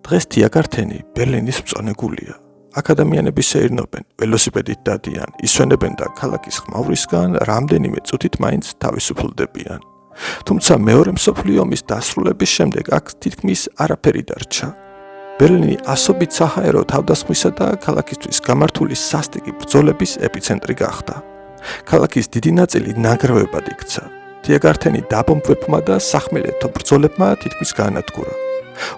დღეს თიაგართენი ბერლინის მწვანე გულია. აქ ადამიანები სეირნობენ, ველოსიპედით დადიან, ისვენებენ და ქალაქის ხმავრისგან რამდენიმე წუთით მაინც თავისუფლდებიან. თუმცა მეორე მსოფლიო ომის დასრულების შემდეგ აქ თითქმის არაფერი დარჩა. ბერლინი ასობით საჰაერო თავდასხმისა და ქალაქისთვის გამართული სასტიკი ბრძოლების ეპიცენტრი გახდა. ქალაქის დიდი ნაწილი ნანგრევებად იქცა. თიაგართენი დაბომბვებმა და სახმელეთო ბრძოლებმა თითქმის გაანადგურა.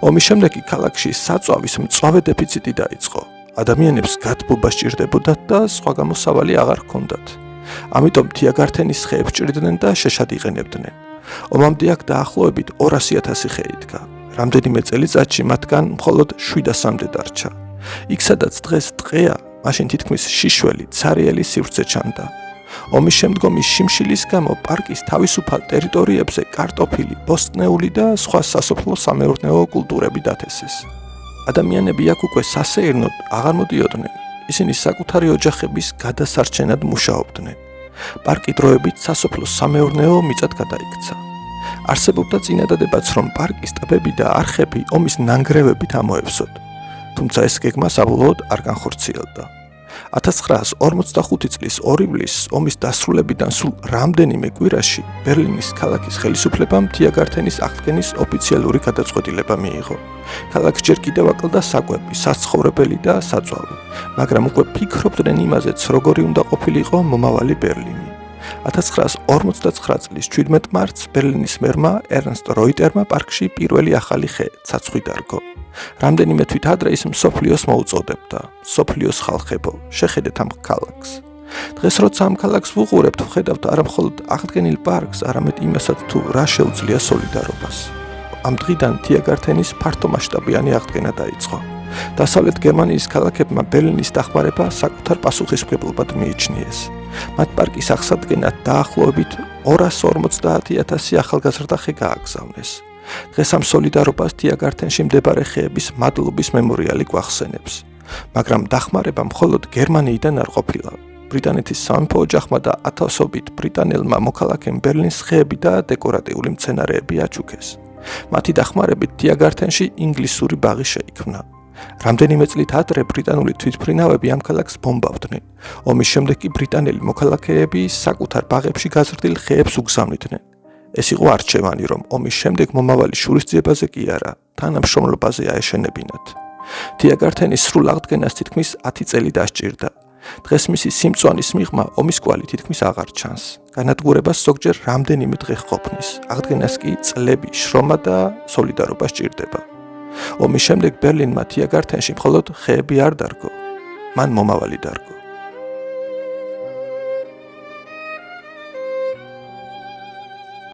ომის შემდეგ ქალაქში საწვავის მწვავე დეფიციტი დაიწყო. ადამიანებს გათბობა სჭირდებოდათ და სხვა გამოსავალი აღარ ჰქონდათ. ამიტომ თიაგართენის ხეებს ჭრიდნენ და შეშად იყენებდნენ. ომამდე აქ დაახლოებით 200,000 ხე იდგა. რამდენიმე წელიწადში მათგან მხოლოდ 700-მდე დარჩა. იქ სადაც დღეს ტყეა, მაშინ თითქმის შიშველი, ცარიელი სივრცე ჩანდა. ომის შემდგომი შიმშილის გამო პარკის თავისუფალ ტერიტორიებზე კარტოფილი, ბოსტნეული და სხვა სასოფლო-სამეურნეო კულტურები დათესეს. ადამიანები აქ უკვე სასეირნოდ აღარ მოდიოდნენ. ისინი საკუთარი ოჯახების გადასარჩენად მუშაობდნენ. პარკი დროებით სასოფლო-სამეურნეო მიწად გადაიქცა. არსებობდა წინადადებაც, რომ პარკის ტბები და არხები ომის ნანგრევებით ამოევსოთ. თუმცა ეს გეგმა საბოლოოდ არ განხორციელდა. 1945 წლის 2 ივლისს ომის დასრულებიდან სულ რამდენიმე კვირაში ბერლინის ქალაქის ხელისუფლებამ თიაგართენის აღდგენის ოფიციალური გადაწყვეტილება მიიღო. ქალაქს ჯერ კიდევ აკლდა საკვები, საცხოვრებელი და საწვავი, მაგრამ უკვე ფიქრობდნენ იმაზეც, როგორი უნდა ყოფილიყო მომავალი ბერლინი. 1959 წლის 17 მარტს ბერლინის მერმა ერნსტ როიტერმა პარკში პირველი ახალი ხე, ცაცხვი დარგო. რამდენიმე თვით ადრე ის მსოფლიოს მოუწოდებდა. მსოფლიოს ხალხებო, შეხედეთ ამ ქალაქს. დღეს როცა ამ ქალაქს ვუყურებთ, ვხედავთ არა მხოლოდ აღდგენილ პარკს, არამედ იმასაც თუ რა შეუძლია სოლიდარობას. ამ დღიდან თიაგართენის ფართომასშტაბიანი აღდგენა დაიწყო. დასავლეთ გერმანიის ქალაქებმა ბერლინის დახმარება საკუთარ პასუხისმგებლობად მიიჩნიეს. მათ პარკის აღსადგენად დაახლოებით 250,000 ახალგაზრდა ხე გააგზავნეს. დღეს ამ სოლიდარობას თიაგართენში მდებარე ხეების მადლობის მემორიალი გვახსენებს. მაგრამ დახმარება მხოლოდ გერმანიიდან არ ყოფილა. ბრიტანეთის სამეფო ოჯახმა და ათასობით ბრიტანელმა მოქალაქემ ბერლინის ხეები და დეკორატიული მცენარეები აჩუქეს. მათი დახმარებით თიაგართენში ინგლისური ბაღი შეიქმნა. რამდენიმე წლით ადრე ბრიტანული თვითმფრინავები ამ ქალაქს ბომბავდნენ. ომის შემდეგ კი ბრიტანელი მოქალაქეები საკუთარ ბაღებში გაზრდილ ხეებს უგზავნიდნენ. ეს იყო არჩევანი, რომ ომის შემდეგ მომავალი შურისძიებაზე კი არა, თანამშრომლობაზე აეშენებინათ. თიაგართენის სრულ აღდგენას თითქმის 10 წელი დასჭირდა. დღეს მისი სიმწვანის მიღმა ომის კვალი თითქმის აღარ ჩანს. განადგურებას ზოგჯერ რამდენიმე დღე ჰყოფნის. აღდგენას კი წლები შრომა და სოლიდარობა სჭირდება. ომის შემდეგ ბერლინმა თიაგართენში მხოლოდ ხეები არ დარგო, მან მომავალი დარგო.